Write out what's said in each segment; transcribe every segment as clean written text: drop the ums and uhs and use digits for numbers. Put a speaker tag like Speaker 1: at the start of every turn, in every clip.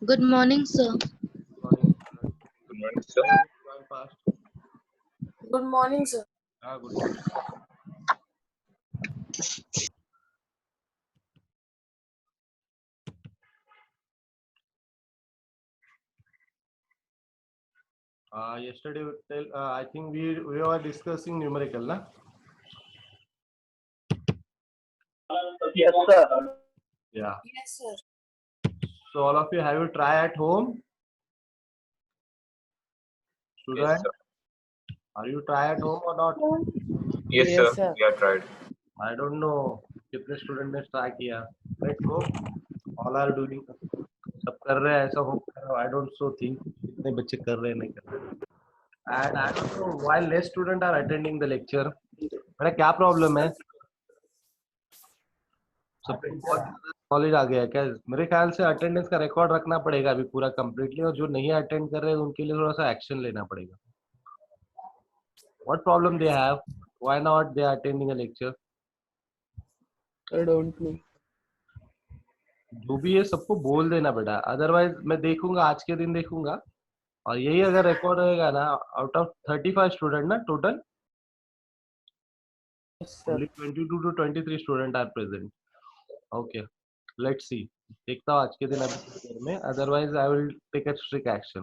Speaker 1: Good morning, sir.
Speaker 2: Morning, student.
Speaker 3: Good morning, sir.
Speaker 2: Why you join fast?
Speaker 4: Good morning, sir.
Speaker 2: Good morning. Yesterday, I think we were discussing numerical, na?
Speaker 3: Yes, sir.
Speaker 2: Yeah.
Speaker 4: Yes, sir.
Speaker 2: So all of you, have you try at home?
Speaker 3: Yes,
Speaker 2: Student,
Speaker 3: sir.
Speaker 2: are you try at home or not?
Speaker 3: Yes,
Speaker 4: Yes,
Speaker 3: sir.
Speaker 4: sir.
Speaker 3: We have tried.
Speaker 2: I don't know कितने student ने try किया. Let's go. All are doing. सब कर रहे हैं ऐसा हो. I don't so think कितने बच्चे कर रहे हैं नहीं कर रहे. And I don't know why less student are attending the lecture. मेरा क्या प्रॉब्लम है? सबको बहुत नॉलेज आ गया है क्या? मेरे ख्याल से अटेंडेंस का रिकॉर्ड रखना पड़ेगा अभी पूरा कंप्लीटली, और जो नहीं अटेंड कर रहे हैं उनके लिए थोड़ा सा एक्शन लेना पड़ेगा. What problem they have? Why not they are attending a lecture?
Speaker 4: I don't know.
Speaker 2: जो भी है सबको बोल देना बेटा, अदरवाइज मैं देखूंगा, आज के दिन देखूंगा, और यही अगर रिकॉर्ड रहेगा ना, आउट ऑफ 35 स्टूडेंट ना टोटल,
Speaker 4: Yes, sir.
Speaker 2: only 22 to 23 student are present. Okay, let's see. देखता हूँ आज के दिन अभी में, otherwise I will take a strict action.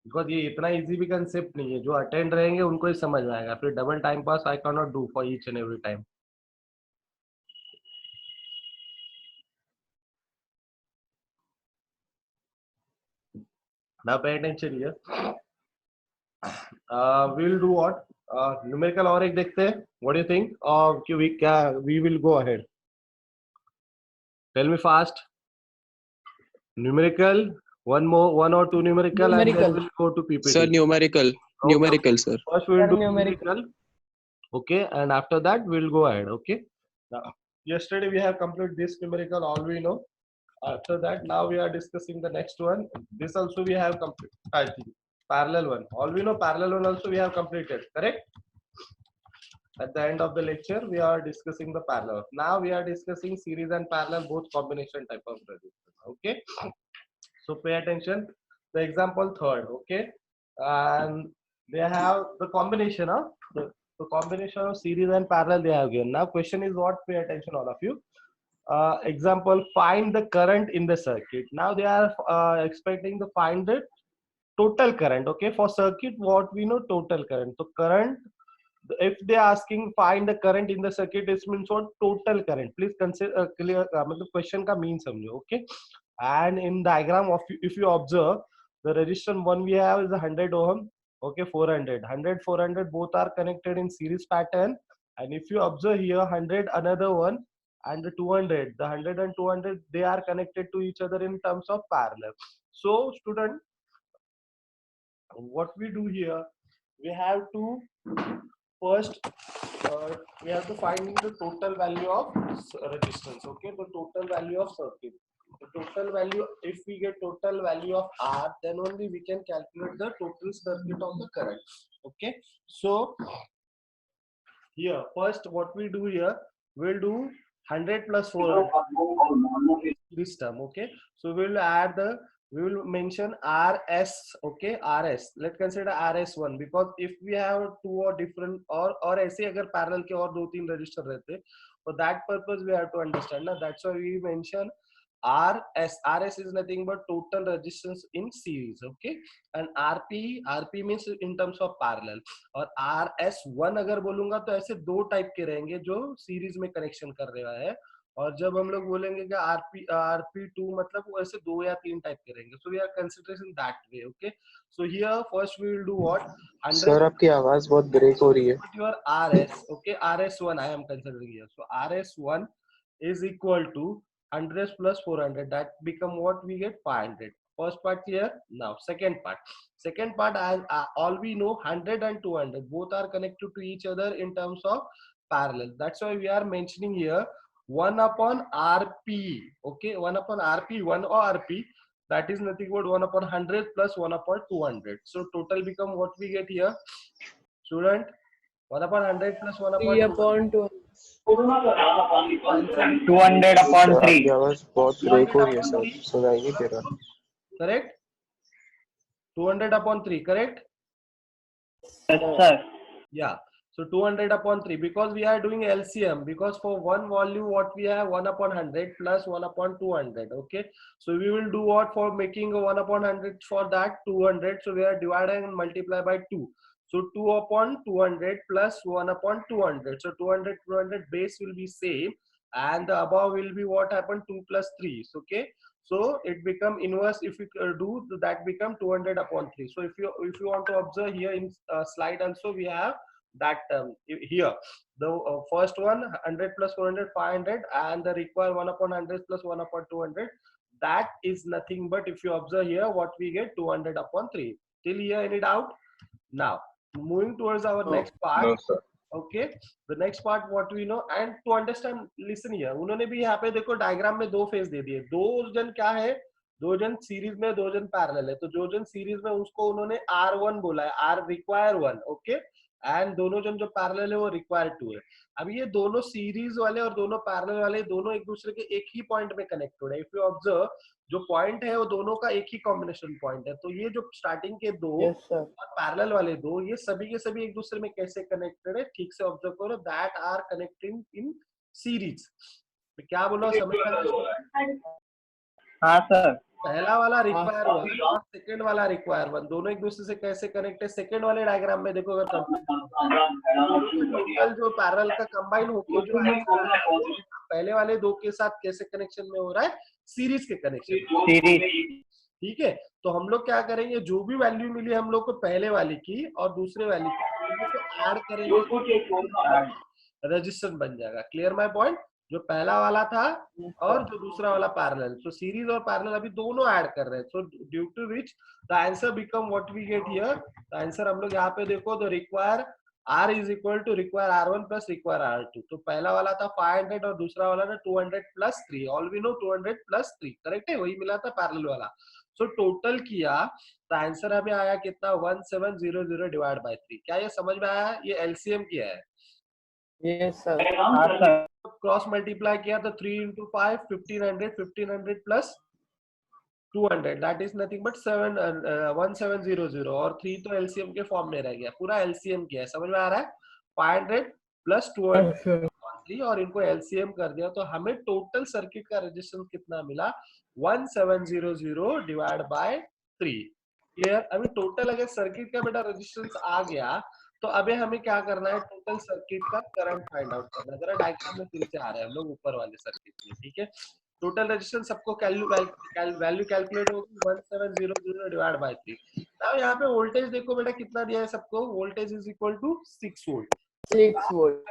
Speaker 2: Because ये इतना इजी भी कंसेप्ट नहीं है, जो अटेंड रहेंगे उनको ही समझ में आएगा. फिर double time pass I can not do for each and every time. Now pay attention here. We'll do what? Numerical और एक देखते हैं. What do you think? We will go ahead. Tell me fast. Numerical. One or two numerical, and then we'll go to PPT.
Speaker 5: Sir, numerical.
Speaker 2: Okay.
Speaker 5: Numerical, sir.
Speaker 2: First we'll
Speaker 4: Sir,
Speaker 2: do
Speaker 4: numerical.
Speaker 2: numerical. Okay, and after that we'll go ahead. Okay. Now, yesterday we have completed this numerical. All we know. After that, now we are discussing the next one. This also we have completed. I think parallel one. All we know parallel one also we have completed. Correct. At the end of the lecture, we are discussing the parallel. Now we are discussing series and parallel, both combination type of resistance. Okay. So pay attention. The example third. Okay. And they have the combination of the combination of series and parallel they have given. Now question is what? Pay attention, all of you. Example, find the current in the circuit. Now they are expecting to find the total current. Okay, for circuit what we know, total current. So current, if they are asking find the current in the circuit, it means what? Total current. Please consider clear the question ka mean samjho. Okay, and in diagram of, if you observe, the resistance one we have is 100 ohm. Okay, 400 400 both are connected in series pattern. And if you observe here 100 another one, and the 200, the 100 and 200, they are connected to each other in terms of parallel. So student, what we do here, we have to first we have to find the total value of resistance. Okay, the total value of circuit. The total value, if we get total value of R, then only we can calculate the total circuit of the current. Okay, so here first what we do here, we'll do 100 plus 400 this term. Okay, so we'll add the, we will mention RS. Okay, RS, let's consider RS1, because if we have two or different or ऐसे अगर parallel के और दो तीन resistor रहते, for that purpose we have to understand ना, that's why we mention RS is nothing but total resistance in series. Okay, and RP means in terms of parallel, और RS1 अगर बोलूंगा तो ऐसे दो टाइप के रहेंगे जो सीरीज में कनेक्शन कर रहा है, और जब हम लोग बोलेंगे कि RP2 मतलब वो ऐसे दो या तीन टाइप के रहेंगे. So we are considering that way. Okay, so here first we will do what? 100.
Speaker 5: Sir आपकी आवाज बहुत ब्रेक हो रही है.
Speaker 2: Your RS. Okay, RS1 I am considering here. So RS1 is equal to 100 plus 400. That become what we get? 500. First part here. Now second part. Second part, as all we know, 100 and 200 both are connected to each other in terms of parallel. That's why we are mentioning here 1 upon RP. Okay, 1 upon RP, 1 or RP. That is nothing but 1 upon 100 plus 1 upon 200. So total become what we get here, student? 1 upon 100 plus 1 upon
Speaker 4: 3 upon 200.
Speaker 5: Sir आपकी आवाज बहुत break हो रही है sir, सुनाई नहीं दे रहा।
Speaker 2: Correct, 200/3, correct?
Speaker 3: Yes, sir.
Speaker 2: Yeah. So 200/3, because we are doing LCM, because for one volume what we have 1/100 plus 1/200. Okay. So we will do what for making a 1/100 for that 200. So we are dividing and multiply by 2. So 2/200 plus 1/200. So 200 base will be same, and the above will be what happened 2 plus 3. So, okay. So it become inverse. If we do that, become 200/3. So if you want to observe here in slide also, we have that here the first one 100 plus 400 500, and the require 1/100 plus 1/200. That is nothing but, if you observe here, what we get 200/3. Till here, any doubt? Now moving towards our next part.
Speaker 3: No, sir.
Speaker 2: Okay, the next part what we know, and to understand, listen here. उन्होंने भी यहाँ पे देखो diagram में दो phase दे दिए, दो जन क्या है, दो जन सीरीज में, दो जन पैरेलल है। तो जो जन सीरीज में उसको उन्होंने R1 बोला है, R रिक्वायर 1, ओके, एंड दोनों जन जो पैरेलल है वो रिक्वायर 2 है। अब ये दोनों सीरीज वाले और दोनों पैरेलल वाले दोनों एक दूसरे के एक ही पॉइंट में कनेक्टेड है। इफ यू ऑब्जर्व, जो पॉइंट है वो दोनों का एक ही कॉम्बिनेशन पॉइंट है। तो ये जो स्टार्टिंग के दो और पैरेलल वाले दो, ये सभी के सभी एक दूसरे में कैसे कनेक्टेड है, ठीक से ऑब्जर्व करो। That are connecting in series. क्या बोला, समझ में आया?
Speaker 3: हाँ सर।
Speaker 2: पहला वाला रिक्वायर 1 और सेकंड वाला रिक्वायर 1 दोनों एक दूसरे से कैसे कनेक्ट है। सेकंड वाले डायग्राम में देखो, अगर टोटल जो पैरेलल का कंबाइन होकर जो पहले वाले दो के साथ कैसे कनेक्शन में हो रहा है, सीरीज के कनेक्शन। ठीक है, तो हम लोग क्या करेंगे, जो भी वैल्यू मिली हम लोग को पहले वाली की और दूसरे वाली की, तो ऐड करेंगे, रजिस्टर बन जाएगा। Clear my point? जो पहला वाला था और जो दूसरा वाला पैरेलल, सो सीरीज और पैरेलल अभी दोनों ऐड कर रहे हैं। So due to which the answer become what we get here. The answer हम लोग यहाँ पे देखो, the require R is equal to require R1 plus require R2। तो पहला वाला था 500 और दूसरा वाला था 200 plus 3। All we know 200 plus 3, correct है, वही मिला था पैरेलल वाला। सो टोटल किया तो आंसर हमें आया कितना, 1700 डिवाइड बाय 3। क्या ये समझ में आया? ये एलसीएम किया है।
Speaker 4: Yes sir.
Speaker 2: क्रॉस मल्टीप्लाई किया तो 3 into 5 1500 plus 200, that is nothing but 1700, और 3 तो एलसीएम के फॉर्म में रह गया। पूरा एलसीएम किया है, समझ में आ रहा है? 500 प्लस 200 और इनको एलसीएम कर दिया तो हमें टोटल सर्किट का रेजिस्टेंस कितना मिला, 1700 डिवाइड बाय 3। क्लियर? अभी टोटल अगर सर्किट का बेटा रेजिस्टेंस आ गया तो अबे हमें क्या करना है, टोटल सर्किट का करंट फाइंड आउट करना है। जरा डायग्राम में फिर से आ रहे हैं हम लोग ऊपर वाले सर्किट में, ठीक है। टोटल रेजिस्टेंस सबको वैल्यू कैलकुलेट होगी 1700 डिवाइड बाय 3। नाउ यहाँ पे वोल्टेज देखो बेटा कितना दिया है सबको, voltage is equal to 6 volt.
Speaker 4: 6 volt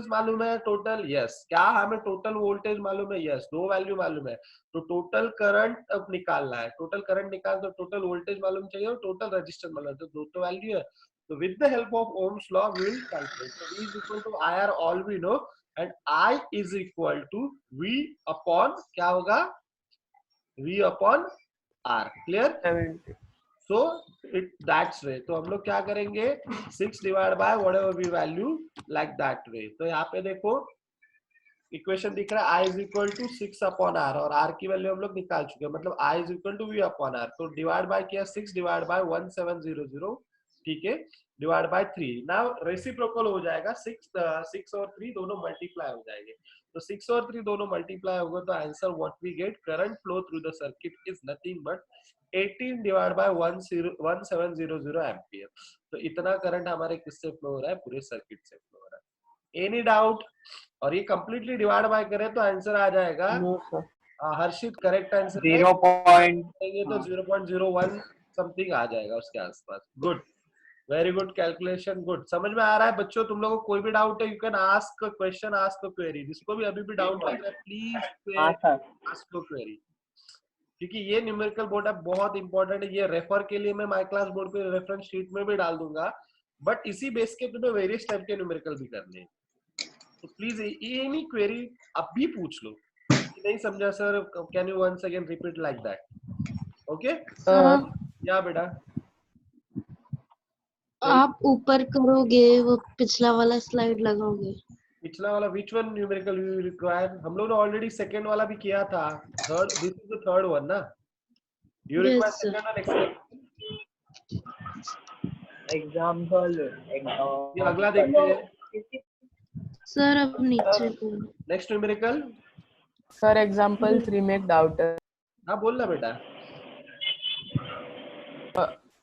Speaker 2: मालूम है टोटल? यस। क्या हमें टोटल वोल्टेज मालूम है? यस। दो वैल्यू मालूम है, तो टोटल करंट अब निकालना है। टोटल करंट निकाल तो टोटल वोल्टेज मालूम चाहिए और टोटल रेजिस्टेंस मालूम है, तो दो तो वैल्यू है। So with the help of Ohm's law, we will calculate. So V is equal to IR, all we know, and I is equal to V upon क्या होगा, V upon R. Clear?
Speaker 4: 70.
Speaker 2: So it that's way. तो हम लोग क्या करेंगे, 6 divided by whatever we value like that way. तो यहाँ पे देखो इक्वेशन दिख रहा है, I is equal to 6 upon R, और R की वैल्यू हम लोग निकाल चुके हैं, मतलब I is equal to V upon R। तो डिवाइड बाय किया 6 डिवाइड बाय 1700, ठीक है, डिवाइड बाय 3। नाउ रेसिप्रोकल हो जाएगा, 6 और 3 दोनों मल्टीप्लाई हो जाएंगे। तो 6 और 3 दोनों मल्टीप्लाई होगा तो answer what we get, current flow through the circuit is nothing but 18 divide by 1700 ampere. तो इतना करंट हमारे किससे फ्लो हो रहा है, पूरे सर्किट से फ्लो हो रहा है। Any doubt? और ये कंप्लीटली डिवाइड बाय करें तो आंसर आ जाएगा,
Speaker 4: No, sir.
Speaker 2: हर्षित करेक्ट आंसर 0.01 समथिंग आ जाएगा उसके आसपास। Good, very good calculation, good. समझ में आ रहा है बच्चों? तुम लोगों को कोई भी डाउट है, you can ask question, ask query. जिसको भी अभी भी डाउट लग रहा है प्लीज आस्क क्वेरी, क्योंकि ये न्यूमेरिकल बोर्ड है, बहुत इंपॉर्टेंट है। ये रेफर के लिए मैं माय क्लास बोर्ड पे रेफरेंस शीट में भी डाल दूंगा, बट इसी बेस के तुम्हें वेरियस टाइप के न्यूमेरिकल भी करने हैं। तो प्लीज एनी क्वेरी अभी पूछ लो। नहीं समझा sir, can you once again repeat like that? Okay या बेटा?
Speaker 1: आप ऊपर करोगे, वो पिछला वाला स्लाइड लगाओगे?
Speaker 2: पिछला वाला which one numerical you require? हम लोग ने ऑलरेडी सेकंड वाला भी किया था. Third, this is the third one ना. You require
Speaker 1: Yes, sir.
Speaker 2: Second one explain.
Speaker 3: Example.
Speaker 2: ये अगला देखते हैं.
Speaker 1: Sir, अब नीचे को.
Speaker 2: Next numerical.
Speaker 4: Sir, example 3 make doubter.
Speaker 2: हाँ बोल ना बेटा.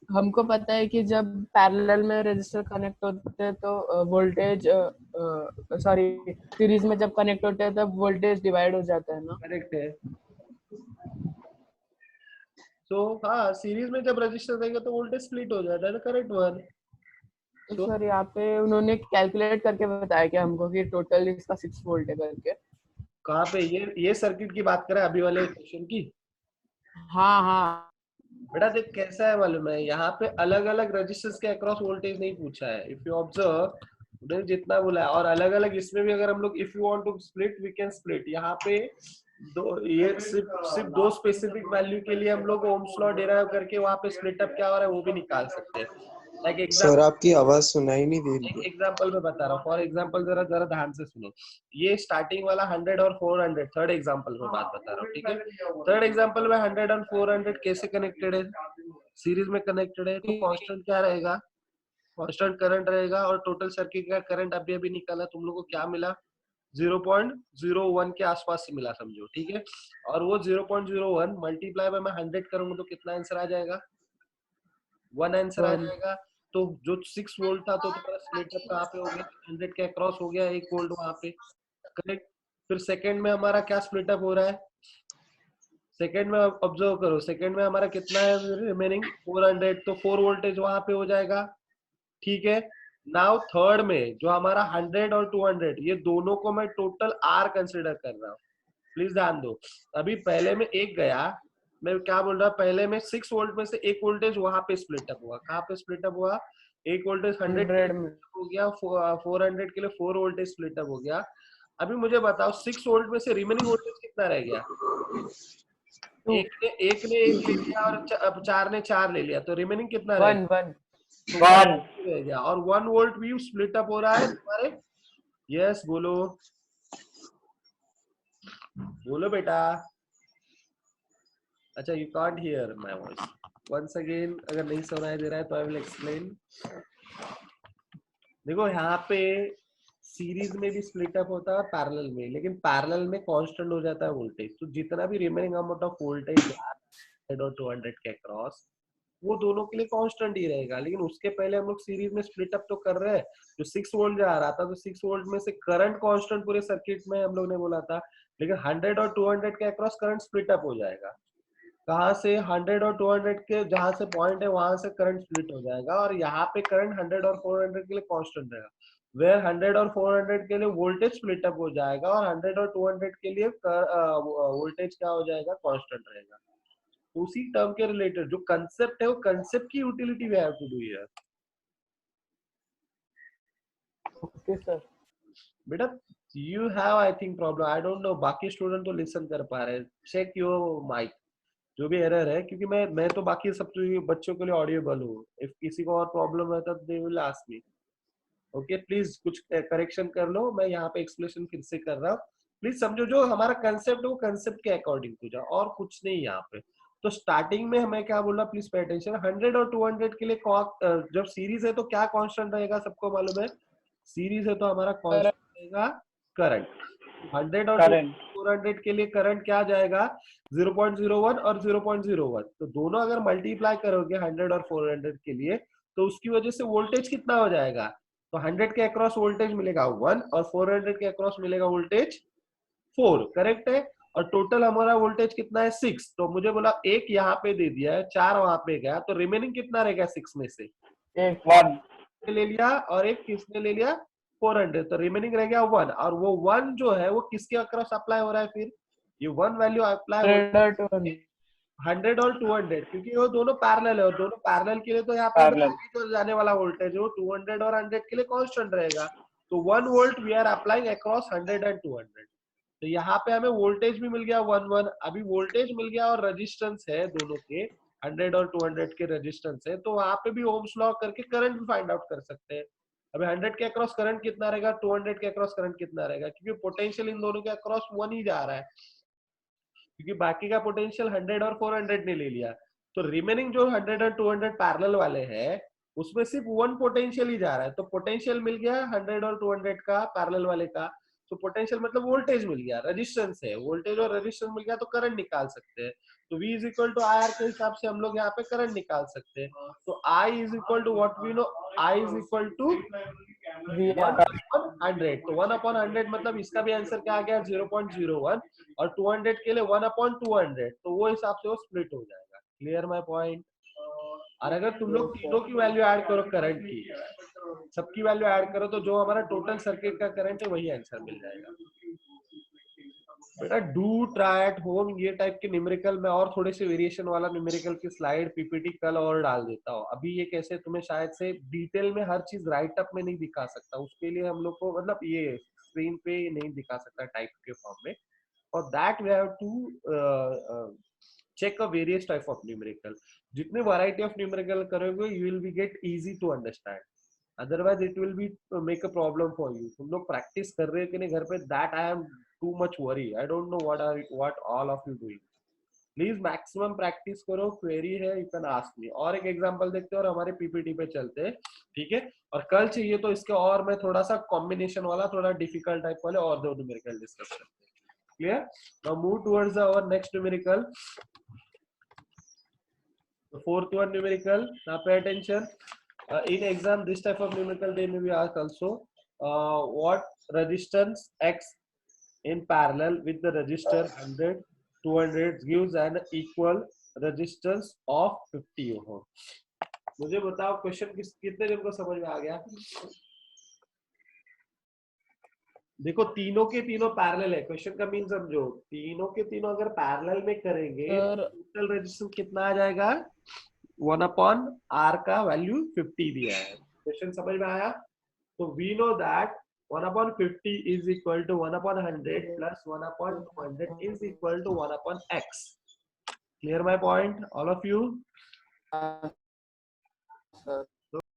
Speaker 4: हमको पता है कि जब पैरेलल में रजिस्टर कनेक्ट होते हैं तो वोल्टेज सीरीज में जब कनेक्ट होते हैं तब वोल्टेज डिवाइड हो जाता है ना.
Speaker 2: करेक्ट है. तो हाँ, सीरीज में जब रजिस्टर देंगे तो वोल्टेज स्प्लिट हो जाता है. तो करेक्ट वन.
Speaker 4: तो सर यहाँ पे उन्होंने कैलकुलेट करके बताया कि हमको कि टोटल इसका 6 वोल्ट है करके.
Speaker 2: कहाँ पे? ये सर्किट की बात करें अभी वाले क्वेश्चन की.
Speaker 4: हाँ.
Speaker 2: बेटा देख कैसा है मालूम है, यहाँ पे अलग अलग रजिस्टर्स के अक्रॉस वोल्टेज नहीं पूछा है. इफ यू ऑब्जर्व, उन्होंने जितना बोला है, और अलग अलग इसमें भी अगर हम लोग if you want to split we can split. यहाँ पे ये सिर्फ दो स्पेसिफिक वैल्यू के लिए हम लोग ओम्स लॉ डिराइव करके वहाँ पे स्प्लिट अप क्या हो रहा है वो भी निकाल सकते हैं. लाइक
Speaker 5: सर
Speaker 2: एग्जांपल,
Speaker 5: आपकी आवाज सुनाई नहीं दे रही
Speaker 2: एक
Speaker 5: है.
Speaker 2: एग्जांपल में बता रहा हूँ. फॉर एग्जांपल जरा जरा ध्यान से सुनो. ये स्टार्टिंग वाला 100 और 400, थर्ड एग्जांपल में बात बता रहा हूँ. ठीक है. थर्ड एग्जांपल में 100 और 400 कैसे कनेक्टेड है? सीरीज में कनेक्टेड है. तो कांस्टेंट क्या रहेगा? कांस्टेंट करंट रहेगा. और टोटल सर्किट का करंट अभी अभी निकाला तुम लोग को क्या मिला? 0.01 के आसपास से मिला समझो. ठीक है. और वो 0.01 मल्टीप्लाई बाय मैं 100 करूंगा तो कितना आंसर आ जाएगा? 1 आंसर आ जाएगा. तो जो 6 वोल्ट था तो तुम्हारा स्प्लिट अप कहाँ पे हो गया? 100 के अक्रॉस हो गया 1 वोल्ट वहां पे. करेक्ट. फिर सेकंड में हमारा क्या स्प्लिट अप हो रहा है? सेकंड में ऑब्जर्व करो. सेकंड में हमारा कितना है रिमेनिंग? 400. तो 4 वोल्टेज वहां पे हो जाएगा. ठीक है. नाउ थर्ड में जो हमारा 100 और 200, ये दोनों को मैं टोटल आर कंसिडर कर रहा हूँ. प्लीज ध्यान दो. अभी पहले में एक गया, मैं क्या बोल रहा, पहले में 6 वोल्ट में से एक वोल्टेज वहां पे स्प्लिट अप हुआ. कहाँ पे स्प्लिट अप हुआ? एक वोल्टेज 100
Speaker 4: में
Speaker 2: हो गया, 400 के लिए 4 वोल्टेज स्प्लिट अप हो गया. अभी मुझे बताओ 6 वोल्ट में से रिमेनिंग वोल्टेज कितना रह गया? एक ने एक ले लिया और अब 4 ने 4 ले लिया. तो रिमेनिंग कितना रह गया?
Speaker 3: 1
Speaker 2: रह गया. और 1 वोल्ट भी स्प्लिट अप हो रहा है तुम्हारे. यस बोलो, बोलो बेटा. अच्छा, you can't hear my voice. Once again अगर नहीं सुनाई दे रहा है तो आई विल एक्सप्लेन. देखो यहाँ पे सीरीज में भी स्प्लिट अप होता है और पैरेलल में, लेकिन पैरेलल में कांस्टेंट हो जाता है वोल्टेज. तो जितना भी रिमेनिंग अमाउंट ऑफ वोल्टेज 100 और 200 के अक्रॉस, वो दोनों के लिए कांस्टेंट ही रहेगा. लेकिन उसके पहले हम लोग सीरीज में स्प्लिट अप तो कर रहे हैं. जो 6 वोल्ट जा रहा था तो 6 वोल्ट में से करंट कांस्टेंट पूरे सर्किट में हम लोग ने बोला था. लेकिन 100 और 200 के अक्रॉस करंट स्प्लिट अप हो जाएगा. कहाँ से? 100 और 200 के जहां से पॉइंट है वहां से करंट स्प्लिट हो जाएगा. और यहाँ पे करंट 100 और 400 के लिए कांस्टेंट रहेगा. वेयर 100 और 400 के लिए वोल्टेज स्प्लिट अप हो जाएगा और 100 और 200 के लिए वोल्टेज क्या हो जाएगा? कांस्टेंट रहेगा. उसी टर्म के रिलेटेड जो कंसेप्ट है वो कंसेप्ट की utility we have to do here.
Speaker 4: Okay sir.
Speaker 2: बेटा you have I think problem. I don't know बाकी स्टूडेंट तो लिसन कर पा रहे हैं. Check your mic. जो भी एरर है, क्योंकि मैं तो बाकी सब बच्चों के लिए ऑडिएबल हूँ. इफ किसी को और प्रॉब्लम है तो they will ask me. Okay please कुछ करेक्शन कर लो. मैं यहाँ पे एक्सप्लेनेशन फिर से कर रहा हूँ. प्लीज समझो जो हमारा कंसेप्ट है वो कंसेप्ट के अकॉर्डिंग हो जाओ और कुछ नहीं यहाँ पे. तो स्टार्टिंग में हमें क्या बोलना, प्लीज पे अटेंशन. 100 और 200 के लिए जब सीरीज है तो क्या कांस्टेंट रहेगा? सबको मालूम है सीरीज है तो हमारा कांस्टेंट रहेगा करंट. 100 और 400 के लिए करंट क्या जाएगा? 0.01 और 0.01. तो दोनों अगर मल्टीप्लाई करोगे 100 और 400 के लिए तो उसकी वजह से वोल्टेज कितना हो जाएगा? तो 100 के अक्रॉस वोल्टेज मिलेगा 1 और 400 के अक्रॉस मिलेगा वोल्टेज 4. करेक्ट है. और टोटल हमारा वोल्टेज कितना है? 6. तो मुझे बोला एक यहाँ पे दे दिया है, 4 वहां पे गया, तो रिमेनिंग कितना रहेगा 6 में से?
Speaker 3: 1
Speaker 2: ले लिया और एक किसने ले लिया? 400. तो रिमेनिंग रह गया 1. और वो 1 जो है वो किसके अक्रॉस अप्लाई हो रहा है? फिर ये 1 वैल्यू अप्लाई हो 100 और 200, क्योंकि वो दोनों पैरेलल है. और दोनों पैरेलल के लिए तो यहाँ पे जो जाने वाला वोल्टेज वो 200 और 100 के लिए कांस्टेंट रहेगा. तो 1 volt we are applying across 100 and 200. तो यहाँ पे हमें वोल्टेज भी मिल गया 1 अभी वोल्टेज मिल गया और रेजिस्टेंस है दोनों के 100 और 200 के रेजिस्टेंस है. तो वहां पे भी ओम्स लॉ करके करंट भी फाइंड आउट कर सकते हैं. अभी 100 के अक्रॉस करंट कितना रहेगा, 200 के अक्रॉस करंट कितना रहेगा, क्योंकि पोटेंशियल इन दोनों के अक्रॉस 1 ही जा रहा है, क्योंकि बाकी का पोटेंशियल 100 और 400 ने ले लिया। तो रिमेनिंग जो 100 और 200 पैरेलल वाले हैं उसमें सिर्फ 1 पोटेंशियल ही जा रहा है। तो पोटेंशियल मिल गया 100 और 200 का पैरेलल वाले का, तो पोटेंशियल मतलब वोल्टेज मिल गया, रेजिस्टेंस है, वोल्टेज और रेजिस्टेंस मिल गया तो करंट निकाल सकते हैं। तो V is equal to IR के हिसाब से हम लोग यहाँ पे करंट निकाल सकते हैं। तो I is equal to what we know, I is equal to 1/100। तो 1/100 मतलब इसका भी आंसर क्या आ गया 0.01, और 200 के लिए 1/200, तो वो हिसाब से वो स्प्लिट हो जाएगा। Clear my point. और अगर तुम लोग तीनों की वैल्यू ऐड करो करंट की, सबकी वैल्यू ऐड करो, तो जो हमारा टोटल सर्किट का करंट है वही आंसर मिल जाएगा। बेटा डू ट्राई एट होम, ये टाइप के न्यूमेरिकल में और थोड़े से वेरिएशन वाला न्यूमेरिकल की स्लाइड पीपीटी कल और डाल देता हूँ। अभी ये कैसे तुम्हें शायद से डिटेल में हर चीज राइट अप में नहीं दिखा सकता, उसके लिए हम लोग को मतलब ये स्क्रीन पे नहीं दिखा सकता टाइप के फॉर्म में। For that we have to check a various type of numerical. जितने variety of numerical करोगे you will be get easy to understand, otherwise it will be make a problem for you. तुम लोग practice कर रहे हो कि नहीं घर पे, that I am too much worry. I don't know what all of you doing. Please maximum practice करो, query है you can ask me। और एक example देखते हैं और हमारे PPT पे चलते हैं, ठीक है। और कल चाहिए तो इसके और मैं थोड़ा सा combination वाला, थोड़ा difficult type वाले और दो numerical discuss करते हैं। Clear? Now move towards our next numerical. The fourth one numerical. Now pay attention. In exam, this type of numerical they may be asked also. What resistance X in parallel with the resistor 100, 200 gives an equal resistance of 50 ohm. मुझे बताओ question कितने जन को समझ में आ गया। देखो तीनों के तीनों पैरेलल है, क्वेश्चन का मीन समझो, तीनों के तीनों अगर पैरेलल में करेंगे टोटल रेजिस्टेंस कितना आ जाएगा, 1/R का वैल्यू 50 दिया है। क्वेश्चन समझ में आया। तो we know that 1/50 is equal to 1/100 plus 1/200 is equal to 1/X। Clear my point all of you.
Speaker 4: Sir